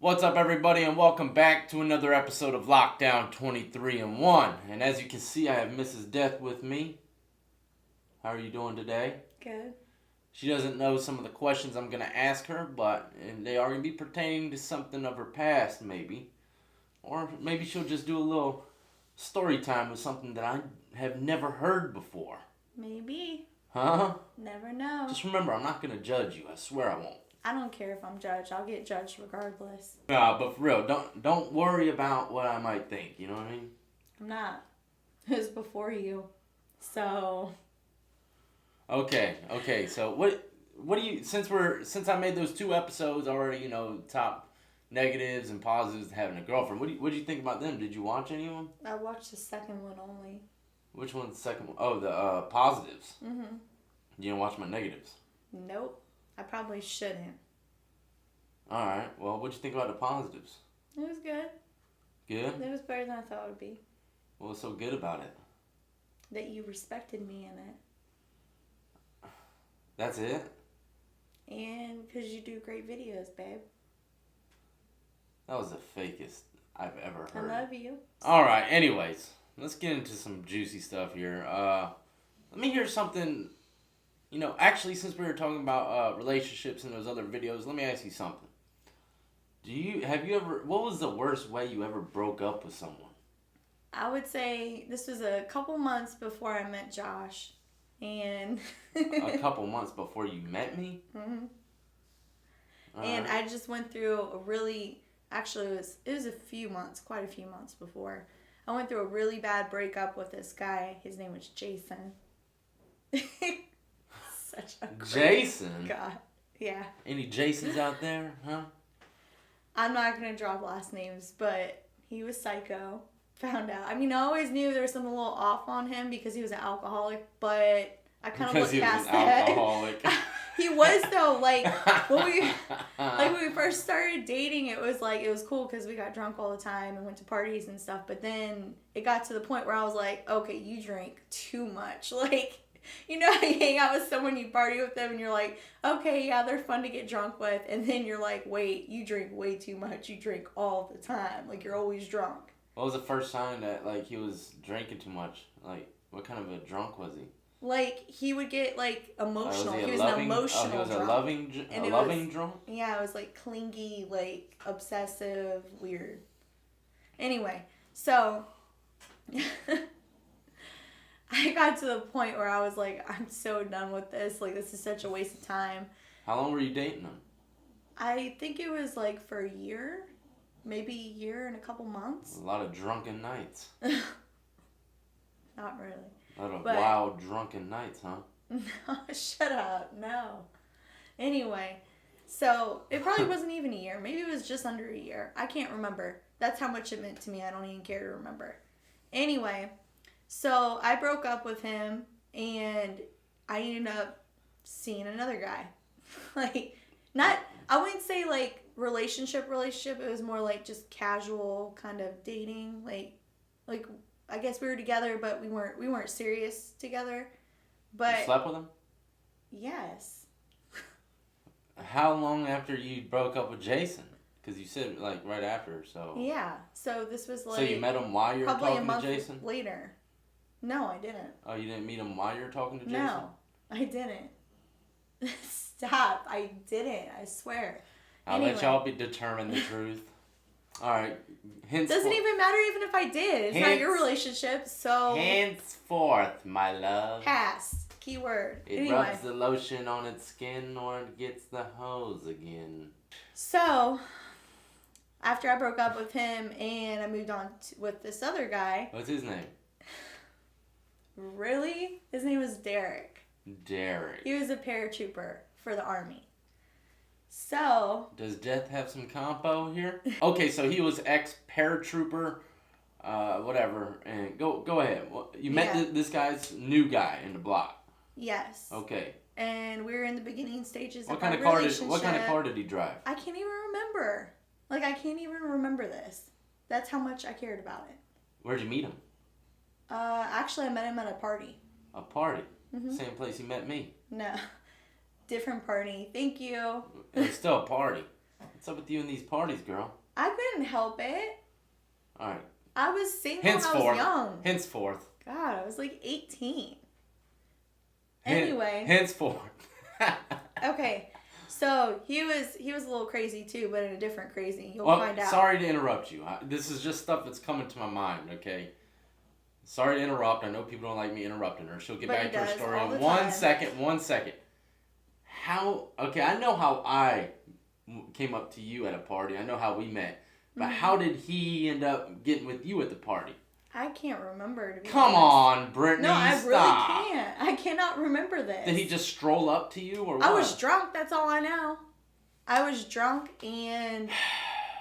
What's up, everybody, and welcome back to another episode of Lockdown 23 and 1. And as you can see, I have Mrs. Death with me. How are you doing today? Good. She doesn't know some of the questions I'm going to ask her, but they are going to be pertaining to something of her past, maybe. Or maybe she'll just do a little story time with something that I have never heard before. Maybe. Huh? Never know. Just remember, I'm not going to judge you. I swear I won't. I don't care if I'm judged. I'll get judged regardless. Nah, but for real, don't worry about what I might think. You know what I mean? I'm not. It was before you. So. Okay. So what do you since I made those 2 episodes already, top negatives and positives of having a girlfriend. What do you think about them? Did you watch any of them? I watched the second one only. Which one's the second one? Oh, the positives. Mhm. You didn't watch my negatives. Nope. I probably shouldn't. All right. Well, what'd you think about the positives? It was good. Good? It was better than I thought it would be. What was so good about it? That you respected me in it. That's it? And because you do great videos, babe. That was the fakest I've ever heard. I love you. All right. Anyways, let's get into some juicy stuff here. Let me hear something. Actually, since we were talking about relationships in those other videos, let me ask you something. What was the worst way you ever broke up with someone? I would say this was a couple months before I met Josh. And A couple months before you met me? Mm-hmm. Right. And I just went through it was a few months, quite a few months before. I went through a really bad breakup with this guy. His name was Jason. Such a Jason? God. Yeah. Any Jasons out there, huh? I'm not going to drop last names, but he was psycho. Found out. I always knew there was something a little off on him because he was an alcoholic, but I kind of looked past that. Because he was an alcoholic. He was, though. When we first started dating, it was cool because we got drunk all the time and went to parties and stuff. But then it got to the point where I was like, okay, you drink too much. You hang out with someone, you party with them, and you're like, okay, yeah, they're fun to get drunk with. And then you're like, wait, you drink way too much. You drink all the time. You're always drunk. What was the first sign that, he was drinking too much? What kind of a drunk was he? He would get, emotional. He was an emotional he was drunk. a loving drunk? Yeah, it was, clingy, obsessive, weird. Anyway, so I got to the point where I was like, I'm so done with this. This is such a waste of time. How long were you dating him? I think it was, for a year. Maybe a year and a couple months. A lot of drunken nights. Not really. A lot of wild drunken nights, huh? No, shut up. No. Anyway, so it probably wasn't even a year. Maybe it was just under a year. I can't remember. That's how much it meant to me. I don't even care to remember. Anyway, so I broke up with him and I ended up seeing another guy. I wouldn't say relationship. It was more just casual kind of dating. I guess we were together, but we weren't serious together. But you slept with him? Yes. How long after you broke up with Jason? Because you said right after, so. Yeah. So this was So you met him while you were probably talking a month to Jason? later. No, I didn't. Oh, you didn't meet him while you were talking to Jason? No, I didn't. Stop! I didn't. I swear. I'll let y'all determine the truth. All right. Doesn't even matter even if I did. It's not your relationship, so. Henceforth, my love. Past. Keyword. It rubs the lotion on its skin or it gets the hose again. So, after I broke up with him and I moved on with this other guy. What's his name? Really? His name was Derek. Derek. He was a paratrooper for the Army. So. Does Death have some compo here? Okay, so he was ex-paratrooper, whatever, and go ahead. You met this guy's new guy in the block. Yes. Okay. And we were in the beginning stages what of kind our of car relationship. What kind of car did he drive? I can't even remember. I can't even remember this. That's how much I cared about it. Where'd you meet him? Actually, I met him at a party. A party? Mm-hmm. Same place you met me. No. Different party. Thank you. It was still a party. What's up with you in these parties, girl? I couldn't help it. All right. I was single when I was young. Henceforth. God, I was like 18. Anyway. Henceforth. Okay. So he was a little crazy too, but in a different crazy. You'll find out. Sorry to interrupt you. This is just stuff that's coming to my mind, okay? Sorry to interrupt. I know people don't like me interrupting her. She'll get back to her story in 1 second. 1 second. Okay, I know how I came up to you at a party. I know how we met. But how did he end up getting with you at the party? I can't remember, to be Come honest. on, Brittany, No, I stop. really can't. I cannot remember this. Did he just stroll up to you or what? I was drunk, that's all I know. I was drunk and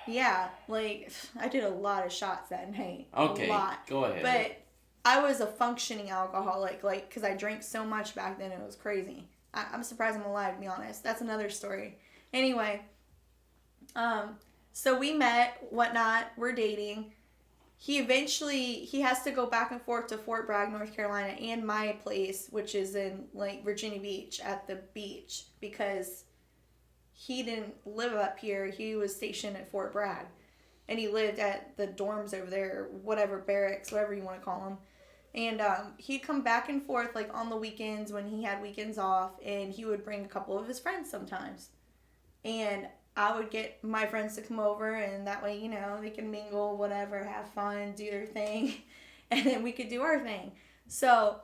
yeah, like I did a lot of shots that night. Okay, a lot. Go ahead. But I was a functioning alcoholic, like, because I drank so much back then, it was crazy. I'm surprised I'm alive, to be honest. That's another story. Anyway, so we met, whatnot, we're dating. He has to go back and forth to Fort Bragg, North Carolina, and my place, which is in, like, Virginia Beach, at the beach, because he didn't live up here. He was stationed at Fort Bragg, and he lived at the dorms over there, whatever, barracks, whatever you want to call them. And he'd come back and forth, like, on the weekends when he had weekends off, and he would bring a couple of his friends sometimes. And I would get my friends to come over, and that way, you know, they can mingle, whatever, have fun, do their thing, and then we could do our thing. So,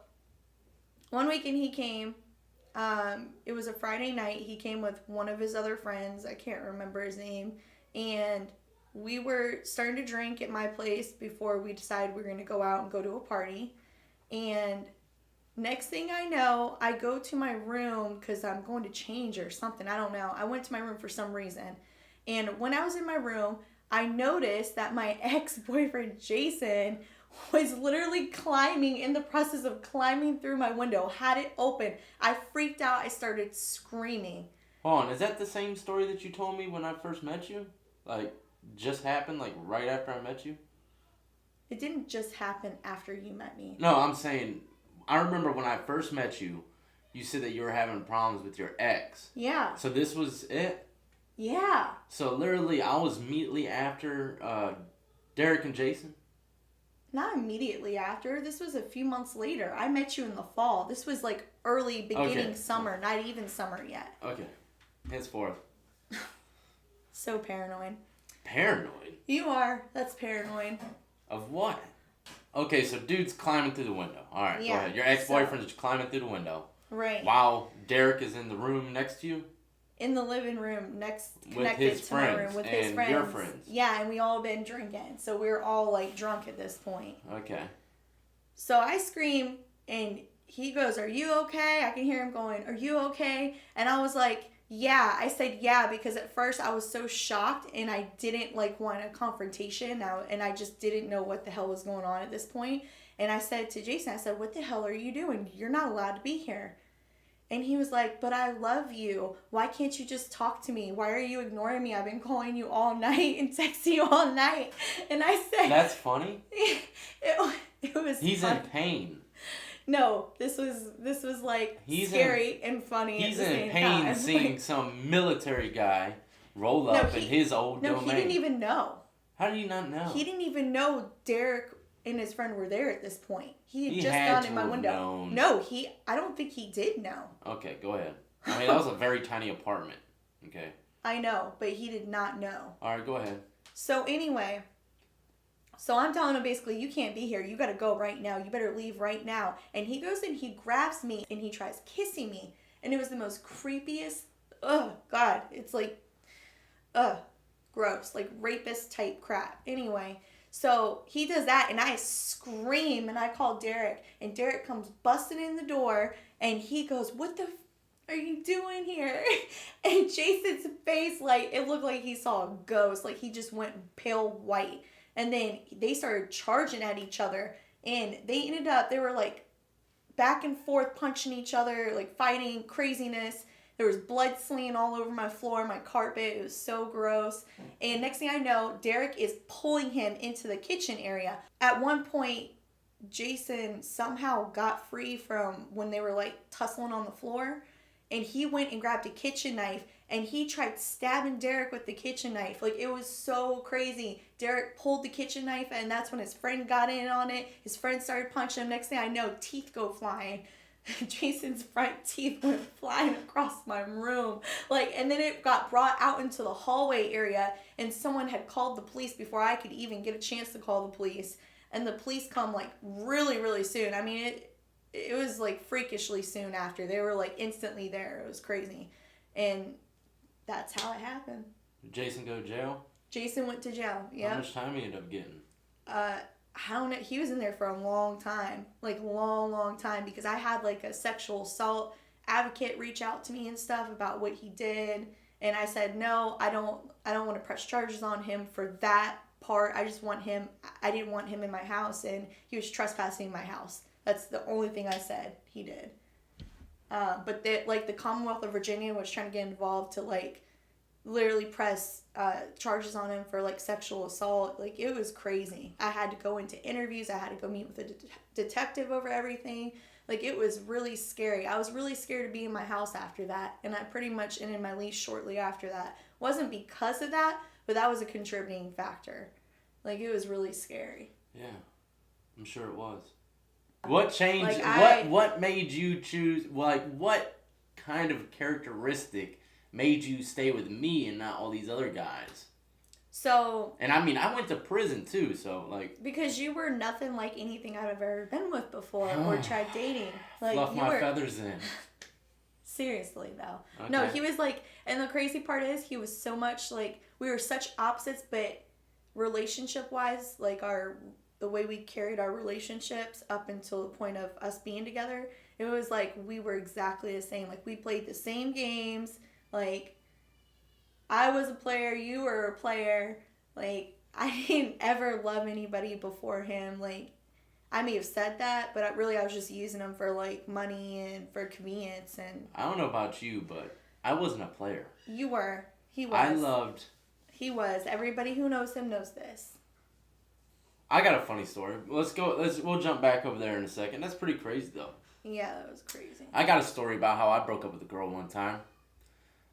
one weekend he came, it was a Friday night, he came with one of his other friends, I can't remember his name, and we were starting to drink at my place before we decided we were going to go out and go to a party, and next thing I know, I go to my room because I'm going to change or something. I don't know. I went to my room for some reason. And when I was in my room, I noticed that my ex-boyfriend, Jason, was literally in the process of climbing through my window, had it open. I freaked out. I started screaming. Hold on. Is that the same story that you told me when I first met you? Like, just happened, like, right after I met you? It didn't just happen after you met me. No, I'm saying... I remember when I first met you, you said that you were having problems with your ex. Yeah. So this was it? Yeah. So literally, I was immediately after Derek and Jason? Not immediately after. This was a few months later. I met you in the fall. This was like early beginning summer, not even summer yet. Okay. Henceforth. So paranoid. Paranoid? You are. That's paranoid. Of what? Okay, so dude's climbing through the window. All right, go ahead. Your ex-boyfriend's climbing through the window. Right. While Derek is in the room next to you? In the living room connected to my room with his friends. Your friends. Yeah, and we all been drinking. So we were all like drunk at this point. Okay. So I scream and he goes, "Are you okay?" I can hear him going, "Are you okay?" And I was like, yeah. I said yeah because at first I was so shocked and I didn't like want a confrontation now, and I just didn't know what the hell was going on at this point. And I said to Jason, I said, "What the hell are you doing? You're not allowed to be here." And he was like, "But I love you. Why can't you just talk to me? Why are you ignoring me? I've been calling you all night and texting you all night." And I said... That's funny? It was He's fun. in pain. No, this was like scary and funny He's at the in same pain time. seeing some military guy roll up in his old domain. No, he didn't even know. How did he not know? He didn't even know Derek and his friend were there at this point. He had just had gone to in my have window. known. No, I don't think he did know. Okay, go ahead. I mean, that was a very tiny apartment. Okay. I know, but he did not know. All right, go ahead. So anyway, so I'm telling him basically, "You can't be here. You got to go right now. You better leave right now." And he goes and he grabs me and he tries kissing me. And it was the most creepiest, God, it's like, gross, like rapist type crap. Anyway, so he does that and I scream and I call Derek, and Derek comes busting in the door and he goes, "What the are you doing here?" And Jason's face, like, it looked like he saw a ghost. Like, he just went pale white. And then they started charging at each other. And they were, like, back and forth punching each other, like, fighting, craziness. There was blood slinging all over my floor, my carpet. It was so gross. And next thing I know, Derek is pulling him into the kitchen area. At one point, Jason somehow got free from when they were, like, tussling on the floor. And he went and grabbed a kitchen knife and he tried stabbing Derek with the kitchen knife. Like, it was so crazy. Derek pulled the kitchen knife, and that's when his friend got in on it. His friend started punching him. Next thing I know, teeth go flying. Jason's front teeth went flying across my room. Like, and then it got brought out into the hallway area, and someone had called the police before I could even get a chance to call the police. And the police come, like, really, really soon. I mean, it was, like, freakishly soon after. They were, like, instantly there. It was crazy. And that's how it happened. Did Jason go to jail? Jason went to jail, yeah. How much time he ended up getting? I don't know. He was in there for a long time. Like, long time. Because I had, like, a sexual assault advocate reach out to me and stuff about what he did. And I said, no, I don't want to press charges on him for that part. I just want him. I didn't want him in my house. And he was trespassing my house. That's the only thing I said he did. But the Commonwealth of Virginia was trying to get involved to, like, literally press charges on him for, like, sexual assault. Like, it was crazy. I had to go into interviews. I had to go meet with a detective over everything. Like, it was really scary. I was really scared to be in my house after that. And I pretty much ended my lease shortly after that. Wasn't because of that, but that was a contributing factor. Like, it was really scary. Yeah, I'm sure it was. What changed? What made you choose? Like, what kind of characteristic made you stay with me and not all these other guys? So. And I mean, I went to prison too, so like. Because you were nothing like anything I've ever been with before or tried dating. Like, fluff my feathers in. Seriously though. Okay. No, he was like, and the crazy part is he was so much like, we were such opposites, but relationship wise, like the way we carried our relationships up until the point of us being together, it was like we were exactly the same. Like, we played the same games. Like, I was a player, you were a player. Like, I didn't ever love anybody before him. Like, I may have said that, but I was just using him for, like, money and for convenience. And I don't know about you, but I wasn't a player. You were. He was. He was. Everybody who knows him knows this. I got a funny story. We'll jump back over there in a second. That's pretty crazy, though. Yeah, that was crazy. I got a story about how I broke up with a girl one time.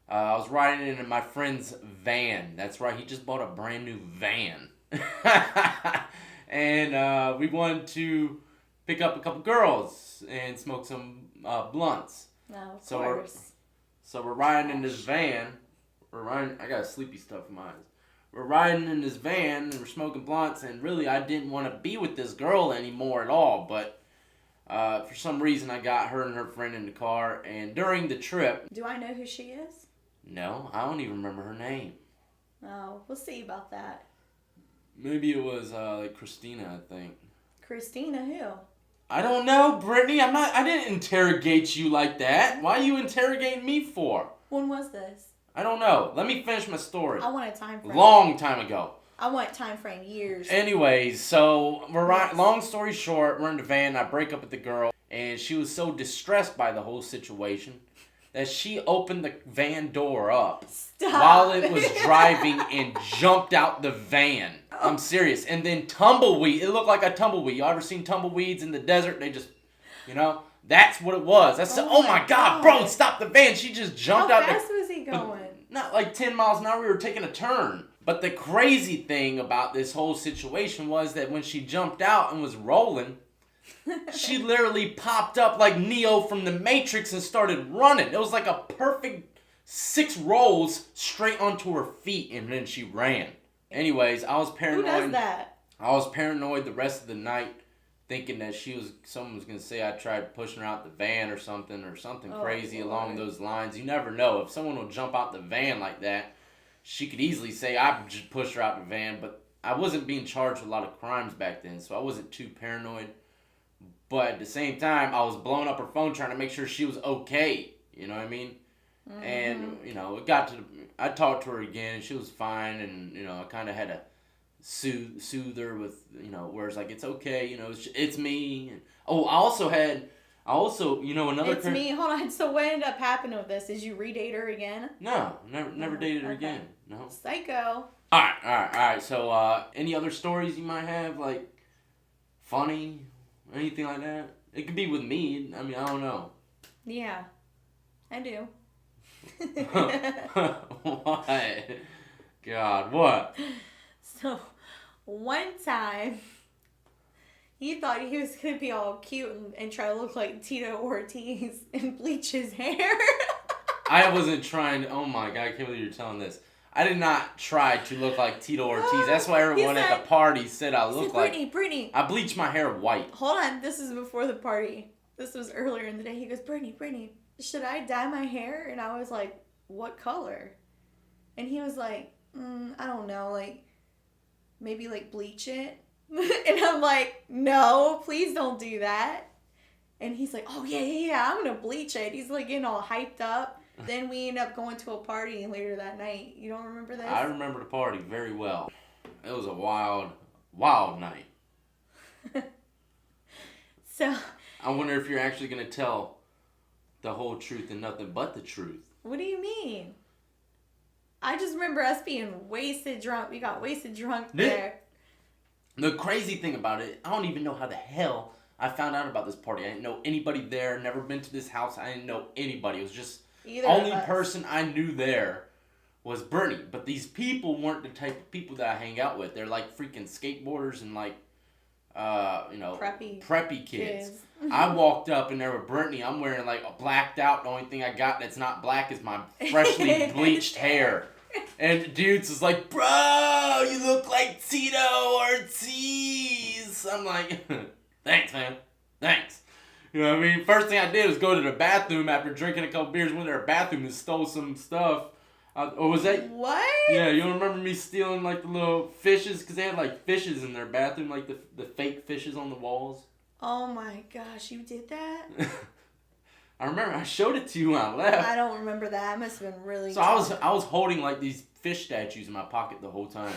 I was riding in my friend's van. That's right, he just bought a brand new van. And we wanted to pick up a couple girls and smoke some blunts. No, of course. So we're riding in this van. I got sleepy stuff in my eyes. We're riding in this van and we're smoking blunts, and really I didn't want to be with this girl anymore at all, but for some reason I got her and her friend in the car, and during the trip... Do I know who she is? No, I don't even remember her name. Oh, we'll see about that. Maybe it was like Christina, I think. Christina who? I don't know, Brittany. I didn't interrogate you like that. Why are you interrogating me for? When was this? I don't know. Let me finish my story. I want a time frame. Long time ago. I want time frame, years. Anyways, so long story short, we're in the van. I break up with the girl, and she was so distressed by the whole situation that she opened the van door up while it was driving and jumped out the van. Oh. I'm serious. And then tumbleweed. It looked like a tumbleweed. You ever seen tumbleweeds in the desert? They just, that's what it was. Oh my God, bro, stop the van. She just jumped out. How fast was he going? Not like 10 miles an hour. We were taking a turn. But the crazy thing about this whole situation was that when she jumped out and was rolling, she literally popped up like Neo from the Matrix and started running. It was like a perfect 6 rolls straight onto her feet, and then she ran. Anyways, I was paranoid. Who does that? I was paranoid the rest of the night, thinking that someone was going to say I tried pushing her out the van or something crazy along those lines. You never know. If someone will jump out the van like that, she could easily say I just pushed her out the van, but I wasn't being charged with a lot of crimes back then, so I wasn't too paranoid. But at the same time, I was blowing up her phone trying to make sure she was okay. You know what I mean? Mm-hmm. And, it got to I talked to her again, and she was fine, and, I kind of had to soothe her with, words like, it's okay, it's me. And, I also, another... It's me? Hold on. So what ended up happening with this? Did you redate her again? No, never dated her again. No. Psycho. All right. So, any other stories you might have, like, funny, anything like that? It could be with me. I mean, I don't know. Yeah, I do. What? God, what? So, one time, he thought he was going to be all cute and try to look like Tito Ortiz and bleach his hair. I wasn't trying to. Oh my God, I can't believe you're telling this. I did not try to look like Tito Ortiz. That's why everyone at the party said I look like. Brittany. I bleached my hair white. Hold on, this is before the party. This was earlier in the day. He goes, Brittany, should I dye my hair? And I was like, what color? And he was like, I don't know, like, maybe like bleach it. And I'm like, no, please don't do that. And he's like, oh yeah, I'm gonna bleach it. He's like getting all hyped up. Then we end up going to a party later that night. You don't remember this? I remember the party very well. It was a wild, wild night. So. I wonder if you're actually going to tell the whole truth and nothing but the truth. What do you mean? I just remember us being wasted drunk. We got wasted drunk there. The crazy thing about it, I don't even know how the hell I found out about this party. I didn't know anybody there, never been to this house. I didn't know anybody. It was just only person I knew there was Bernie. But these people weren't the type of people that I hang out with. They're like freaking skateboarders and like, preppy kids. I walked up and there were Brittany. I'm wearing like a blacked out. The only thing I got that's not black is my freshly bleached hair. And dudes was like, bro, you look like Tito Ortiz. I'm like, thanks, man. Thanks. You know what I mean? First thing I did was go to the bathroom after drinking a couple beers. Went to their bathroom and stole some stuff. Or was that? What? Yeah, you don't remember me stealing like the little fishes? Because they had like fishes in their bathroom, like the fake fishes on the walls. Oh my gosh, you did that? I remember I showed it to you when I left. I don't remember that. I must have been really. So I was holding like these fish statues in my pocket the whole time.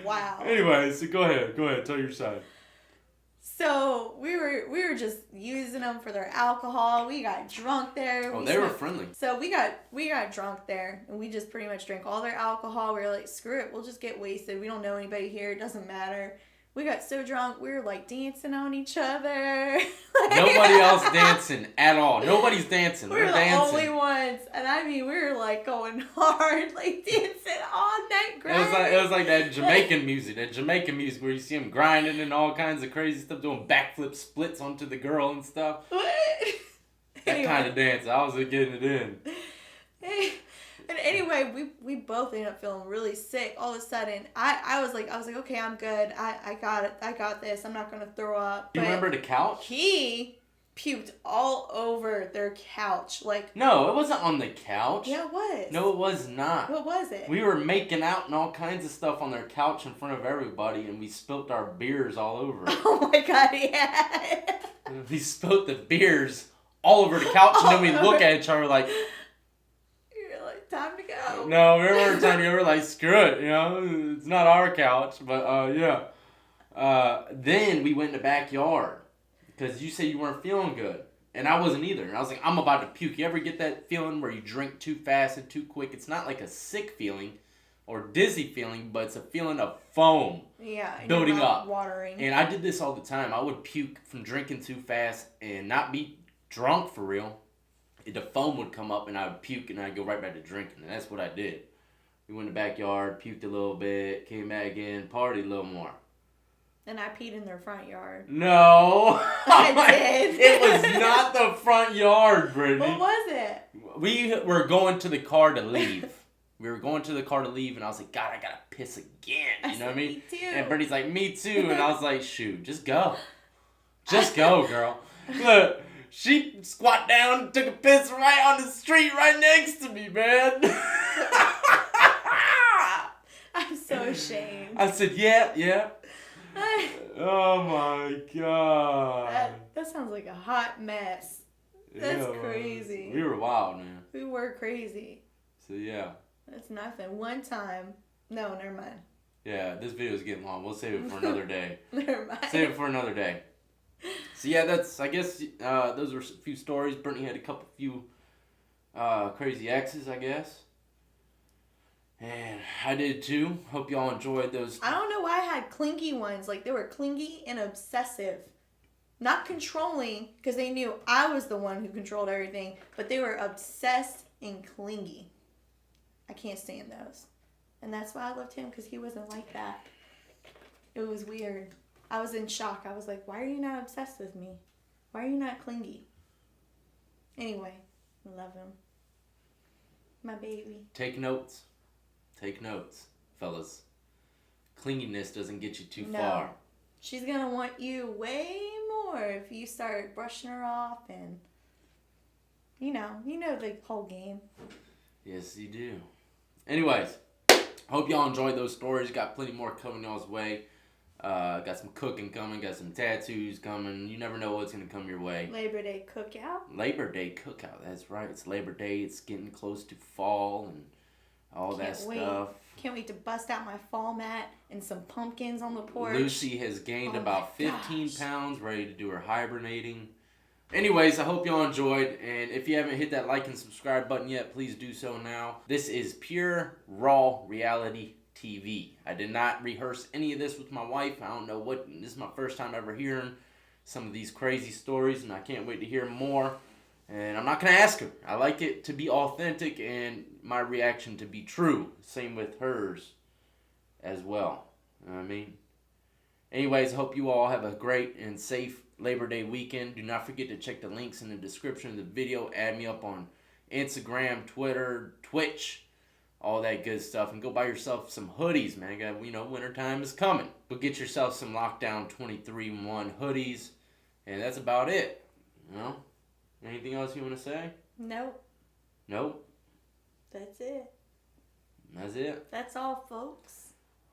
Wow. Anyway, so go ahead, tell your side. So we were just using them for their alcohol. We got drunk there. Oh, they were friendly. So we got drunk there, and we just pretty much drank all their alcohol. We were like, screw it, we'll just get wasted. We don't know anybody here. It doesn't matter. We got so drunk, we were like dancing on each other. Nobody else dancing at all. Nobody's dancing. We're the dancing. only ones, and I mean, we were like going hard, like dancing all night. It was like that Jamaican music where you see them grinding and all kinds of crazy stuff, doing backflip splits onto the girl and stuff. What? That kind of dance. I was getting it in. And anyway, we both ended up feeling really sick. All of a sudden, I was like, okay, I'm good. I got it. I got this. I'm not gonna throw up. You remember the couch? He puked all over their couch. Like, no, it wasn't on the couch. Yeah, it was. No, it was not. What was it? We were making out and all kinds of stuff on their couch in front of everybody, and we spilt our beers all over it. Oh my God, yeah. We spilt the beers all over the couch, and then we look at each other like, time to go. No, we weren't time to go. We're like, screw it, it's not our couch, but yeah. Then we went in the backyard because you said you weren't feeling good, and I wasn't either. And I was like, I'm about to puke. You ever get that feeling where you drink too fast and too quick? It's not like a sick feeling or dizzy feeling, but it's a feeling of foam. Yeah, building up, watering. And I did this all the time. I would puke from drinking too fast and not be drunk for real. The foam would come up and I would puke and I'd go right back to drinking. And that's what I did. We went in the backyard, puked a little bit, came back in, partied a little more. And I peed in their front yard. No. I did. It was not the front yard, Brittany. What was it? We were going to the car to leave. And I was like, God, I gotta piss again. You know what I mean? Me too. And Brittany's like, me too. And I was like, shoot, just go. Just go, girl. Look. She squat down and took a piss right on the street right next to me, man. I'm so ashamed. I said, yeah. Oh, my God. That sounds like a hot mess. That's crazy. We were wild, man. We were crazy. So, yeah. That's nothing. One time. No, never mind. Yeah, this video is getting long. We'll save it for another day. Never mind. Save it for another day. So yeah, I guess those were a few stories. Brittany had a few crazy exes, I guess. And I did too. Hope y'all enjoyed those. I don't know why I had clingy ones. Like, they were clingy and obsessive. Not controlling, because they knew I was the one who controlled everything, but they were obsessed and clingy. I can't stand those. And that's why I loved him, because he wasn't like that. It was weird. I was in shock. I was like, why are you not obsessed with me? Why are you not clingy? Anyway, I love him. My baby. Take notes. Take notes, fellas. Clinginess doesn't get you too far. She's going to want you way more if you start brushing her off and, you know the whole game. Yes, you do. Anyways, hope y'all enjoyed those stories. Got plenty more coming y'all's way. Got some cooking coming. Got some tattoos coming. You never know what's going to come your way. Labor Day cookout. Labor Day cookout. That's right. It's Labor Day. It's getting close to fall and all that stuff. Can't wait to bust out my fall mat and some pumpkins on the porch. Lucy has gained about 15 pounds, ready to do her hibernating. Anyways, I hope y'all enjoyed, and if you haven't hit that like and subscribe button yet, please do so now. This is pure, raw reality TV. I did not rehearse any of this with my wife. I don't know what, this is my first time ever hearing some of these crazy stories, and I can't wait to hear more. And I'm not going to ask her. I like it to be authentic and my reaction to be true. Same with hers as well. You know what I mean? Anyways, I hope you all have a great and safe Labor Day weekend. Do not forget to check the links in the description of the video. Add me up on Instagram, Twitter, Twitch, all that good stuff. And go buy yourself some hoodies, man. Wintertime is coming. Go get yourself some Lockdown 23-1 hoodies. And that's about it. You know? Anything else you want to say? Nope. Nope. That's it. That's it. That's all, folks.